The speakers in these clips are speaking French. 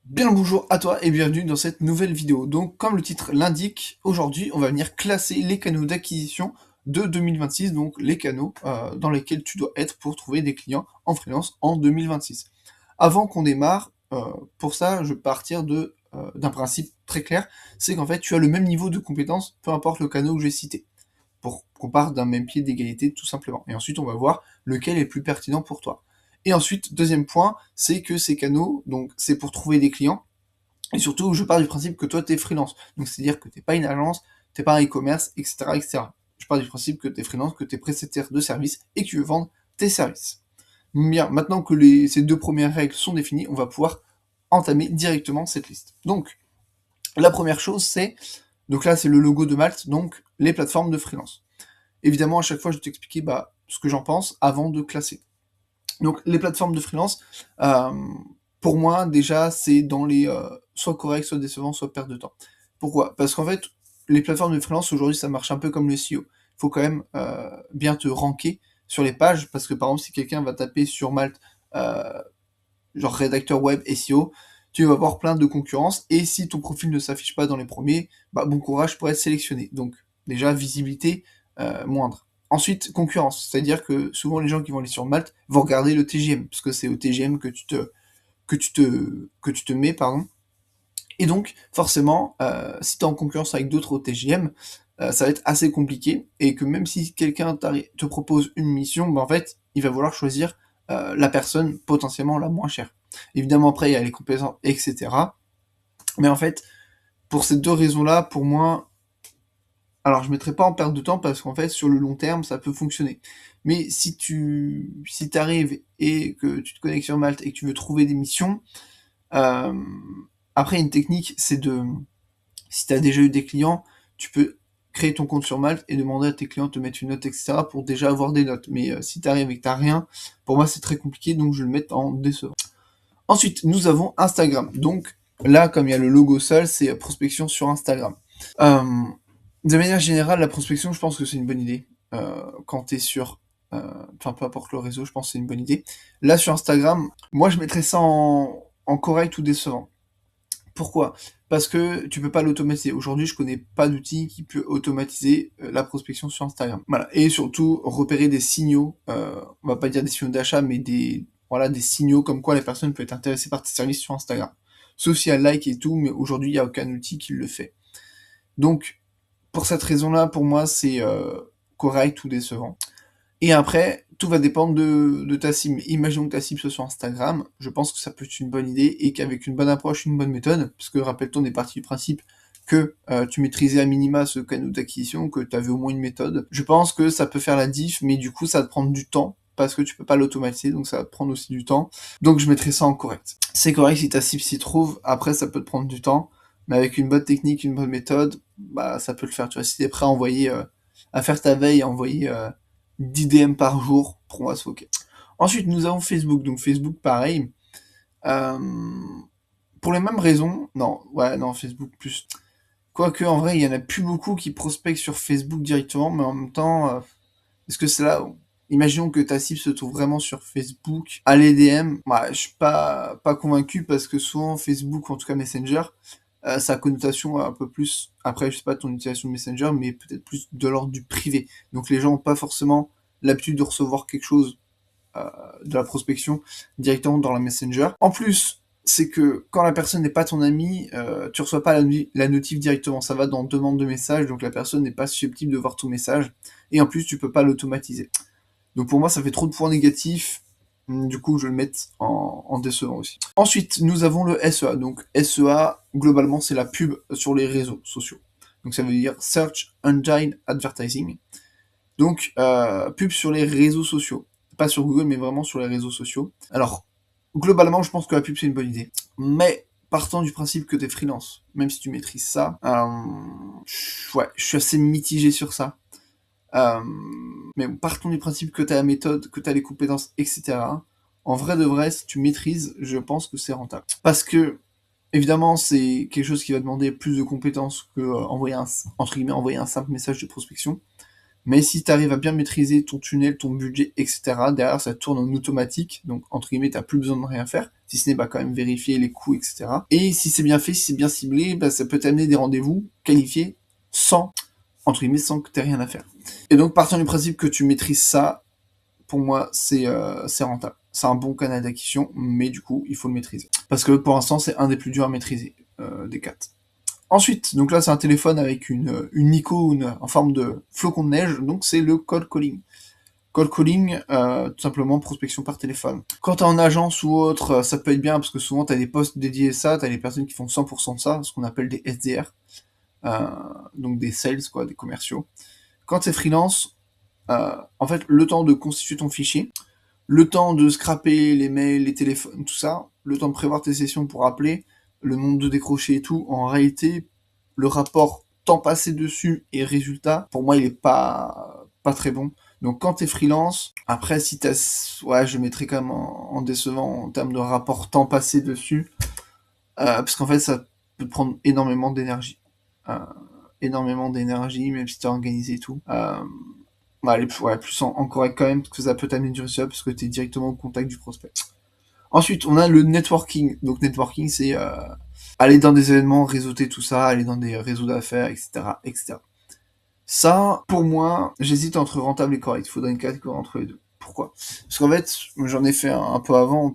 Bien le bonjour à toi et bienvenue dans cette nouvelle vidéo. Donc comme le titre l'indique, aujourd'hui on va venir classer les canaux d'acquisition de 2026, donc les canaux dans lesquels tu dois être pour trouver des clients en freelance en 2026. Avant qu'on démarre, pour ça je vais partir d'un principe très clair, c'est qu'en fait tu as le même niveau de compétence, peu importe le canal que j'ai cité, pour qu'on parte d'un même pied d'égalité tout simplement. Et ensuite on va voir lequel est le plus pertinent pour toi. Et ensuite, deuxième point, c'est que ces canaux, donc c'est pour trouver des clients, et surtout, je pars du principe que toi, t'es freelance. Donc, c'est-à-dire que t'es pas une agence, t'es pas un e-commerce, etc., etc. Je pars du principe que t'es freelance, que t'es prestataire de services et que tu veux vendre tes services. Bien, maintenant que ces deux premières règles sont définies, on va pouvoir entamer directement cette liste. Donc, la première chose, donc là, c'est le logo de Malte, donc les plateformes de freelance. Évidemment, à chaque fois, je vais t'expliquer ce que j'en pense avant de classer. Donc les plateformes de freelance, euh, pour moi déjà c'est dans les soit correct, soit décevant, soit perte de temps. Pourquoi? Parce qu'en fait les plateformes de freelance aujourd'hui ça marche un peu comme le SEO. Il faut quand même bien te ranker sur les pages parce que par exemple si quelqu'un va taper sur Malte euh, genre rédacteur web SEO, tu vas avoir plein de concurrence et si ton profil ne s'affiche pas dans les premiers, bah bon courage pour être sélectionné. Donc déjà visibilité moindre. Ensuite, concurrence, c'est-à-dire que souvent les gens qui vont aller sur Malte vont regarder le TGM, parce que c'est au TGM que tu te mets, pardon. Et donc, forcément, si tu es en concurrence avec d'autres au TGM, ça va être assez compliqué, et que même si quelqu'un te propose une mission, bah, en fait, il va vouloir choisir la personne potentiellement la moins chère. Évidemment, après, il y a les compétences, etc. Mais en fait, pour ces deux raisons-là, pour moi, alors je mettrai pas en perte de temps parce qu'en fait sur le long terme ça peut fonctionner. Mais si t'arrives et que tu te connectes sur Malte et que tu veux trouver des missions, euh, après une technique c'est si tu as déjà eu des clients, tu peux créer ton compte sur Malte et demander à tes clients de te mettre une note, etc. pour déjà avoir des notes. Mais si t'arrives et que t'as rien, pour moi c'est très compliqué donc je vais le mettre en décevant. Ensuite nous avons Instagram. Donc là comme il y a le logo seul, c'est prospection sur Instagram. Euh, de manière générale, la prospection, je pense que c'est une bonne idée. Quand t'es sur... Enfin, peu importe le réseau, je pense que c'est une bonne idée. Là, sur Instagram, moi, je mettrais ça en correct ou décevant. Pourquoi? Parce que tu peux pas l'automatiser. Aujourd'hui, je connais pas d'outil qui peut automatiser la prospection sur Instagram. Voilà. Et surtout, repérer des signaux, on va pas dire des signaux d'achat, mais voilà, des signaux comme quoi la personne peut être intéressée par tes services sur Instagram. Sauf si elle like et tout, mais aujourd'hui, il n'y a aucun outil qui le fait. Donc, pour cette raison-là, pour moi, c'est correct ou décevant. Et après, tout va dépendre de ta cible. Imaginons que ta cible soit sur Instagram, je pense que ça peut être une bonne idée et qu'avec une bonne approche, une bonne méthode, parce que rappelle-toi, on est parti du principe que tu maîtrisais à minima ce canal d'acquisition, que tu avais au moins une méthode. Je pense que ça peut faire la diff, mais du coup, ça va te prendre du temps, parce que tu peux pas l'automatiser, donc ça va te prendre aussi du temps. Donc je mettrai ça en correct. C'est correct si ta cible s'y trouve, après ça peut te prendre du temps, mais avec une bonne technique, une bonne méthode, bah ça peut le faire. Tu vois, si t'es prêt à envoyer, à faire ta veille, à envoyer 10 DM par jour, pour moi c'est ok. Ensuite, nous avons Facebook. Donc Facebook, pareil. Euh, pour les mêmes raisons, non, ouais, non, Facebook plus. Quoique, en vrai, il y en a plus beaucoup qui prospectent sur Facebook directement, mais en même temps, est-ce que c'est là imaginons que ta cible se trouve vraiment sur Facebook, à l'EDM, ouais, je suis pas convaincu parce que souvent Facebook, en tout cas Messenger, sa connotation un peu plus, après je sais pas ton utilisation de Messenger, mais peut-être plus de l'ordre du privé. Donc les gens ont pas forcément l'habitude de recevoir quelque chose de la prospection directement dans la Messenger. En plus, c'est que quand la personne n'est pas ton ami, tu reçois pas la notif directement, ça va dans demande de message, donc la personne n'est pas susceptible de voir ton message, et en plus tu peux pas l'automatiser. Donc pour moi ça fait trop de points négatifs, du coup je vais le mettre en décevant aussi. Ensuite nous avons le SEA, donc SEA globalement c'est la pub sur les réseaux sociaux. Donc ça veut dire Search Engine Advertising. Donc, pub sur les réseaux sociaux. Pas sur Google, mais vraiment sur les réseaux sociaux. Alors, globalement, je pense que la pub, c'est une bonne idée. Mais, partant du principe que t'es freelance, même si tu maîtrises ça, ouais, je suis assez mitigé sur ça. Euh, mais partons du principe que t'as la méthode, que t'as les compétences, etc. En vrai de vrai, si tu maîtrises, je pense que c'est rentable. Parce que, évidemment, c'est quelque chose qui va demander plus de compétences que envoyer entre guillemets, envoyer un simple message de prospection. Mais si tu arrives à bien maîtriser ton tunnel, ton budget, etc., derrière, ça tourne en automatique. Donc, entre guillemets, t'as plus besoin de rien faire. Si ce n'est, quand même vérifier les coûts, etc. Et si c'est bien fait, si c'est bien ciblé, ça peut t'amener des rendez-vous qualifiés sans, entre guillemets, sans que t'aies rien à faire. Et donc, partant du principe que tu maîtrises ça, pour moi, c'est rentable. C'est un bon canal d'acquisition, mais du coup, il faut le maîtriser. Parce que pour l'instant, c'est un des plus durs à maîtriser, des 4. Ensuite, donc là, c'est un téléphone avec une icône en forme de flocon de neige, donc c'est le cold calling. Cold calling, tout simplement prospection par téléphone. Quand t'es en agence ou autre, ça peut être bien, parce que souvent, t'as des postes dédiés à ça, t'as des personnes qui font 100% de ça, ce qu'on appelle des SDR, donc des sales, quoi, des commerciaux. Quand t'es freelance, en fait, le temps de constituer ton fichier, le temps de scraper les mails, les téléphones, tout ça, le temps de prévoir tes sessions pour appeler, le nombre de décrochés et tout, en réalité, le rapport temps passé dessus et résultat, pour moi, il est pas très bon. Donc quand t'es freelance, après si ouais, je mettrais quand même en décevant en termes de rapport temps passé dessus, parce qu'en fait, ça peut prendre énormément d'énergie. Même si t'es organisé et tout. Plus en correct quand même, parce que ça peut t'amener du résultat, parce que t'es directement au contact du prospect. Ensuite, on a le networking. Donc networking, c'est aller dans des événements, réseauter tout ça, aller dans des réseaux d'affaires, etc., etc. Ça, pour moi, j'hésite entre rentable et correct. Il faudrait une catégorie entre les deux. Pourquoi? Parce qu'en fait, j'en ai fait un peu avant,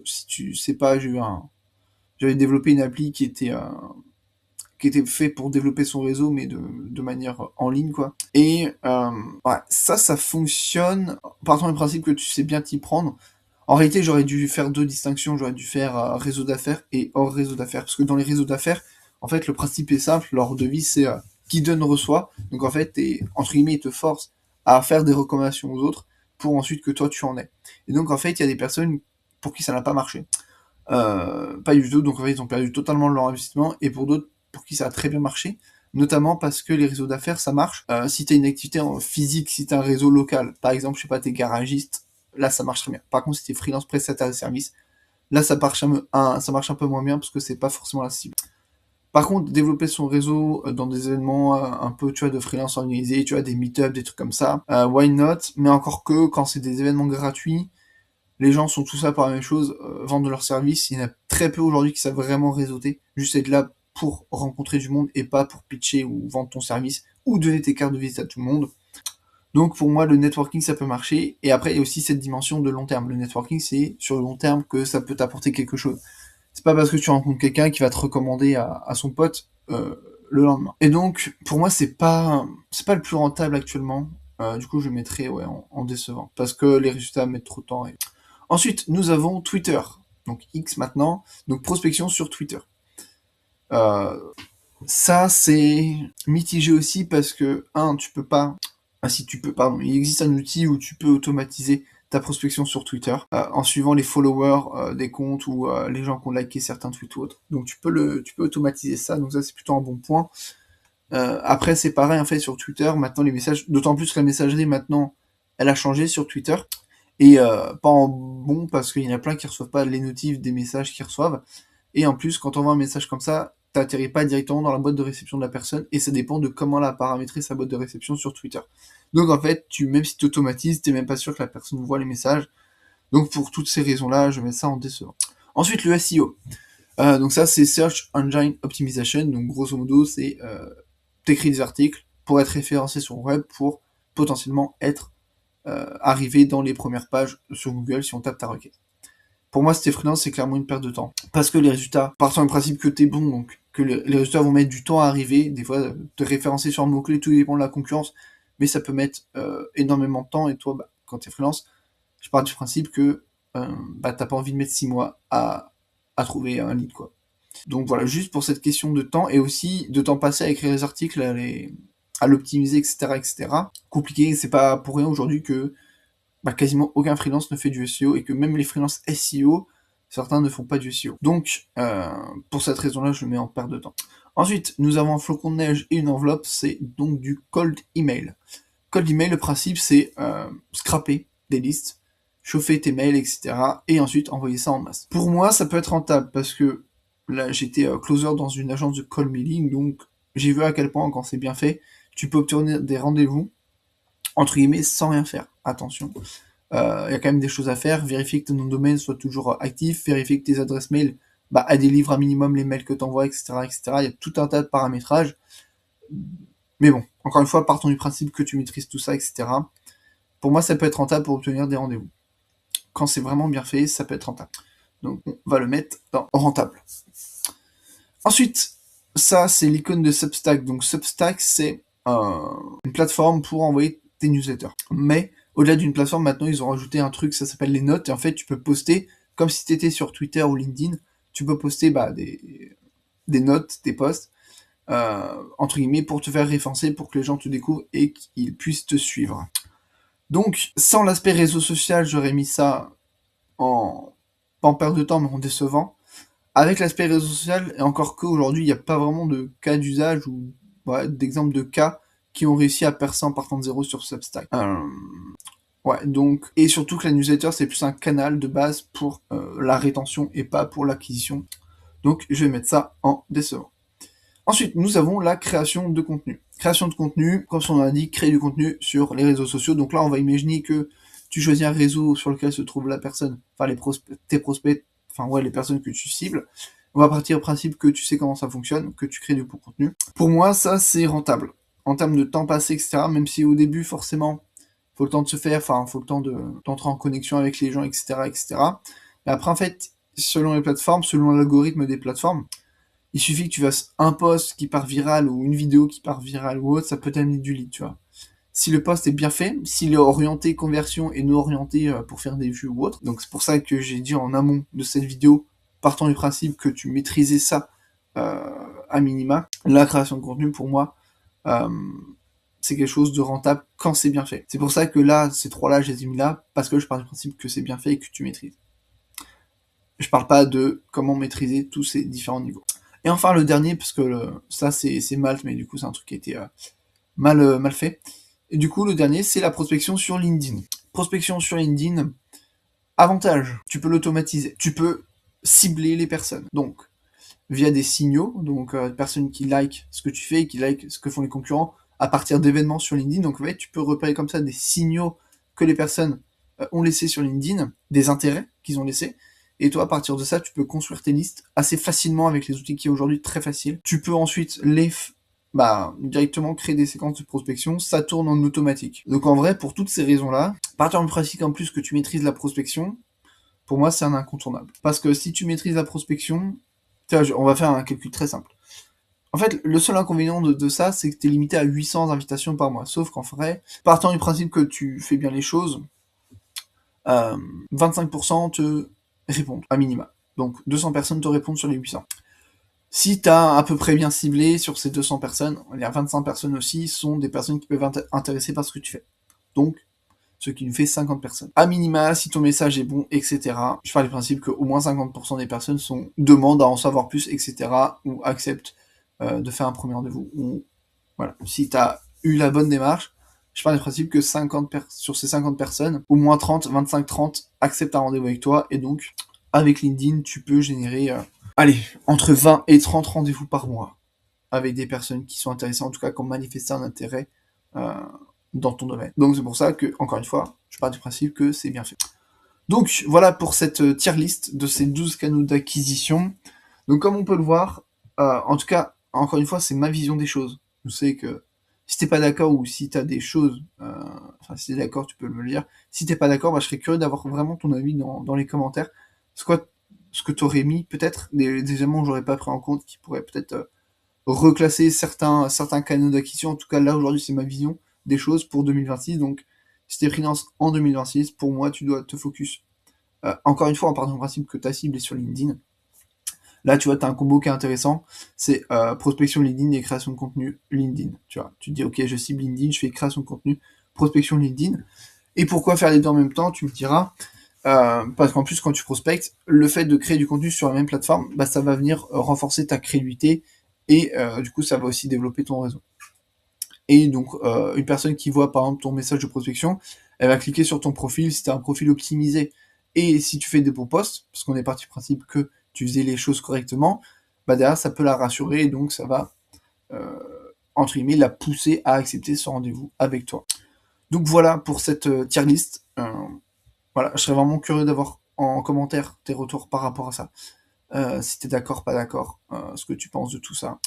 si tu sais pas, j'avais développé une appli qui était fait pour développer son réseau, mais de manière en ligne, quoi. Et ouais, ça fonctionne, partant du principe que tu sais bien t'y prendre. En réalité, j'aurais dû faire deux distinctions, j'aurais dû faire réseau d'affaires et hors réseau d'affaires, parce que dans les réseaux d'affaires, en fait, le principe est simple, leur devise, c'est qui donne reçoit, donc en fait, entre guillemets, ils te forcent à faire des recommandations aux autres, pour ensuite que toi, tu en aies. Et donc, en fait, il y a des personnes pour qui ça n'a pas marché. Pas du tout, donc en fait, ils ont perdu totalement leur investissement, et pour d'autres, pour qui ça a très bien marché, notamment parce que les réseaux d'affaires, ça marche. Si t'as une activité en physique, si t'as un réseau local, par exemple, je sais pas, t'es garagiste, là, ça marche très bien. Par contre, si t'es freelance prestataire de service, là, ça marche un peu moins bien, parce que c'est pas forcément la cible. Par contre, développer son réseau dans des événements un peu, tu vois, de freelance organisés, tu vois, des meet-ups, des trucs comme ça, why not? Mais encore que, quand c'est des événements gratuits, les gens sont tous là pour la même chose, vendre leurs services. Il y en a très peu aujourd'hui qui savent vraiment réseauter, juste être là pour rencontrer du monde et pas pour pitcher ou vendre ton service ou donner tes cartes de visite à tout le monde. Donc pour moi, le networking, ça peut marcher. Et après, il y a aussi cette dimension de long terme. Le networking, c'est sur le long terme que ça peut t'apporter quelque chose. C'est pas parce que tu rencontres quelqu'un qui va te recommander à son pote le lendemain. Et donc, pour moi, c'est pas le plus rentable actuellement. Du coup, je mettrais en décevant. Parce que les résultats mettent trop de temps. Ensuite, nous avons Twitter, donc X maintenant, donc prospection sur Twitter. Ça, c'est mitigé aussi parce que, tu peux pas... il existe un outil où tu peux automatiser ta prospection sur Twitter en suivant les followers des comptes ou les gens qui ont liké certains tweets ou autres. Donc tu peux automatiser ça, donc ça c'est plutôt un bon point. Après c'est pareil en fait sur Twitter, maintenant les messages, d'autant plus que la messagerie maintenant elle a changé sur Twitter. Et pas en bon parce qu'il y en a plein qui reçoivent pas les notifs des messages qu'ils reçoivent. Et en plus, quand on voit un message comme ça, t'atterris pas directement dans la boîte de réception de la personne et ça dépend de comment elle a paramétré sa boîte de réception sur Twitter. Donc en fait, même si tu automatises, t'es même pas sûr que la personne voit les messages. Donc pour toutes ces raisons-là, je mets ça en décevant. Ensuite, le SEO. Donc ça, c'est Search Engine Optimization. Donc grosso modo, c'est t'écris des articles pour être référencé sur le web pour potentiellement être arriver dans les premières pages sur Google si on tape ta requête. Pour moi, si t'es freelance, c'est clairement une perte de temps. Parce que les résultats, partant du principe que t'es bon, donc que les résultats vont mettre du temps à arriver, des fois, te référencer sur un mot-clé, tout dépend de la concurrence, mais ça peut mettre énormément de temps, et toi, quand t'es freelance, je pars du principe que t'as pas envie de mettre 6 mois à trouver un lead, quoi. Donc voilà, juste pour cette question de temps, et aussi de temps passé à écrire les articles, à l'optimiser, etc., etc. Compliqué, c'est pas pour rien aujourd'hui que quasiment aucun freelance ne fait du SEO et que même les freelances SEO, certains ne font pas du SEO. Donc, pour cette raison-là, je le mets en perte de temps. Ensuite, nous avons un flocon de neige et une enveloppe, c'est donc du cold email. Cold email, le principe, c'est scraper des listes, chauffer tes mails, etc. et ensuite envoyer ça en masse. Pour moi, ça peut être rentable parce que là, j'étais closer dans une agence de cold mailing, donc j'ai vu à quel point, quand c'est bien fait, tu peux obtenir des rendez-vous entre guillemets, sans rien faire. Attention. Il y a quand même des choses à faire. Vérifier que ton nom de domaine soit toujours actif, vérifier que tes adresses mail elles délivrent un minimum les mails que tu envoies, etc., etc. Il y a tout un tas de paramétrages. Mais bon, encore une fois, partons du principe que tu maîtrises tout ça, etc. Pour moi, ça peut être rentable pour obtenir des rendez-vous. Quand c'est vraiment bien fait, ça peut être rentable. Donc, on va le mettre dans rentable. Ensuite, ça, c'est l'icône de Substack. Donc, Substack, c'est une plateforme pour envoyer tes newsletters. Mais, au-delà d'une plateforme, maintenant, ils ont rajouté un truc, ça s'appelle les notes. Et en fait, tu peux poster, comme si tu étais sur Twitter ou LinkedIn, tu peux poster des notes, des posts, entre guillemets, pour te faire référencer, pour que les gens te découvrent et qu'ils puissent te suivre. Donc, sans l'aspect réseau social, j'aurais mis ça pas en perte de temps, mais en décevant. Avec l'aspect réseau social, et encore qu'aujourd'hui, il n'y a pas vraiment de cas d'usage ou d'exemples de cas qui ont réussi à percer en partant de zéro sur Substack. Donc, et surtout que la newsletter, c'est plus un canal de base pour la rétention et pas pour l'acquisition. Donc, je vais mettre ça en décevant. Ensuite, nous avons la création de contenu. Création de contenu, comme son nom l'indique, créer du contenu sur les réseaux sociaux. Donc là, on va imaginer que tu choisis un réseau sur lequel se trouve la personne, enfin tes prospects, les personnes que tu cibles. On va partir du principe que tu sais comment ça fonctionne, que tu crées du bon contenu. Pour moi, ça, c'est rentable. En termes de temps passé, etc., même si au début, forcément, faut le temps de se faire, faut le temps d'entrer en connexion avec les gens, etc., etc. Et après, en fait, selon les plateformes, selon l'algorithme des plateformes, il suffit que tu fasses un post qui part viral ou une vidéo qui part virale ou autre, ça peut t'amener du lead, tu vois. Si le post est bien fait, s'il est orienté conversion et non orienté pour faire des vues ou autre, donc c'est pour ça que j'ai dit en amont de cette vidéo, partant du principe que tu maîtrisais ça à minima, la création de contenu pour moi, c'est quelque chose de rentable quand c'est bien fait. C'est pour ça que là, ces trois-là, je les ai mis là, parce que je pars du principe que c'est bien fait et que tu maîtrises. Je parle pas de comment maîtriser tous ces différents niveaux. Et enfin, le dernier, parce que ça, c'est Malte, mais du coup, c'est un truc qui a été mal fait. Et du coup, le dernier, c'est la prospection sur LinkedIn. Prospection sur LinkedIn, avantage, tu peux l'automatiser. Tu peux cibler les personnes. Donc, via des signaux, donc personnes qui like ce que tu fais, qui like ce que font les concurrents, à partir d'événements sur LinkedIn. Donc, en fait, tu peux repérer comme ça des signaux que les personnes ont laissés sur LinkedIn, des intérêts qu'ils ont laissés. Et toi, à partir de ça, tu peux construire tes listes assez facilement avec les outils qui sont aujourd'hui très faciles. Tu peux ensuite directement créer des séquences de prospection, ça tourne en automatique. Donc en vrai, pour toutes ces raisons-là, partir du principe en plus que tu maîtrises la prospection, pour moi, c'est un incontournable. Parce que si tu maîtrises la prospection, on va faire un calcul très simple. En fait, le seul inconvénient de ça, c'est que tu es limité à 800 invitations par mois. Sauf qu'en vrai, partant du principe que tu fais bien les choses, 25% te répondent, à minima. Donc 200 personnes te répondent sur les 800. Si t'as à peu près bien ciblé sur ces 200 personnes, il y a 25 personnes aussi, sont des personnes qui peuvent être intéressées par ce que tu fais. Donc, ce qui nous fait 50 personnes. À minima, si ton message est bon, etc., je pars du principe qu'au moins 50% des personnes demandent à en savoir plus, etc., ou acceptent de faire un premier rendez-vous. Ou, voilà. Si t'as eu la bonne démarche, je pars du principe que sur ces 50 personnes, au moins 30, 25, 30 acceptent un rendez-vous avec toi, et donc, avec LinkedIn, tu peux générer, entre 20 et 30 rendez-vous par mois, avec des personnes qui sont intéressées, en tout cas, qui ont manifesté un intérêt dans ton domaine. Donc c'est pour ça que, encore une fois, je pars du principe que c'est bien fait. Donc voilà pour cette tier list de ces 12 canaux d'acquisition. Donc comme on peut le voir, en tout cas, encore une fois, c'est ma vision des choses. Je sais que si t'es pas d'accord ou si t'as des choses, si t'es d'accord, tu peux me le dire. Si t'es pas d'accord, je serais curieux d'avoir vraiment ton avis dans les commentaires. Ce que t'aurais mis, peut-être, des éléments que j'aurais pas pris en compte, qui pourraient peut-être reclasser certains canaux d'acquisition. En tout cas, là, aujourd'hui, c'est ma vision des choses pour 2026. Donc, si t'es freelance en 2026, pour moi, tu dois te focus. Encore une fois, en partant du principe que ta cible est sur LinkedIn. Là, tu vois, tu as un combo qui est intéressant, c'est prospection LinkedIn et création de contenu LinkedIn. Tu vois, tu te dis, ok, je cible LinkedIn, je fais création de contenu, prospection LinkedIn. Et pourquoi faire les deux en même temps, tu me diras, parce qu'en plus, quand tu prospectes, le fait de créer du contenu sur la même plateforme, ça va venir renforcer ta crédibilité et du coup, ça va aussi développer ton réseau. Et donc, une personne qui voit par exemple ton message de prospection, elle va cliquer sur ton profil si tu as un profil optimisé et si tu fais des bons posts, parce qu'on est parti du principe que tu faisais les choses correctement, derrière ça peut la rassurer et donc ça va entre guillemets la pousser à accepter ce rendez-vous avec toi. Donc voilà pour cette tier list. Voilà, je serais vraiment curieux d'avoir en commentaire tes retours par rapport à ça. Si t'es d'accord, pas d'accord, ce que tu penses de tout ça.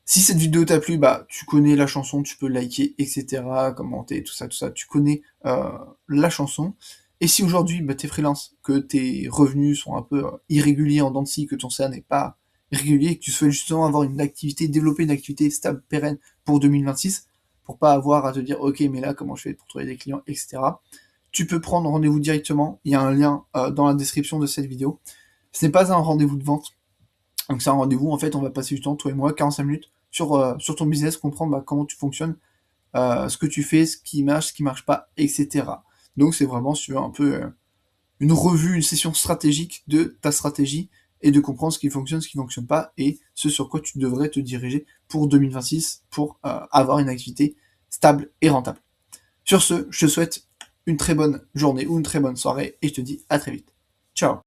Si cette vidéo t'a plu, bah tu connais la chanson, tu peux liker, etc., commenter, tout ça, tu connais la chanson. Et si aujourd'hui bah, t'es freelance, que tes revenus sont un peu irréguliers en dents de scie, que ton salaire n'est pas régulier, que tu souhaites justement avoir une activité, développer une activité stable, pérenne pour 2026, pour pas avoir à te dire ok mais là comment je fais pour trouver des clients, etc. Tu peux prendre rendez-vous directement, il y a un lien dans la description de cette vidéo. Ce n'est pas un rendez-vous de vente, donc c'est un rendez-vous, en fait, on va passer du temps, toi et moi, 45 minutes, sur ton business, comprendre bah, comment tu fonctionnes, ce que tu fais, ce qui marche pas, etc. Donc c'est vraiment sur un peu une revue, une session stratégique de ta stratégie et de comprendre ce qui fonctionne pas, et ce sur quoi tu devrais te diriger pour 2026 pour avoir une activité stable et rentable. Sur ce, je te souhaite une très bonne journée ou une très bonne soirée et je te dis à très vite. Ciao.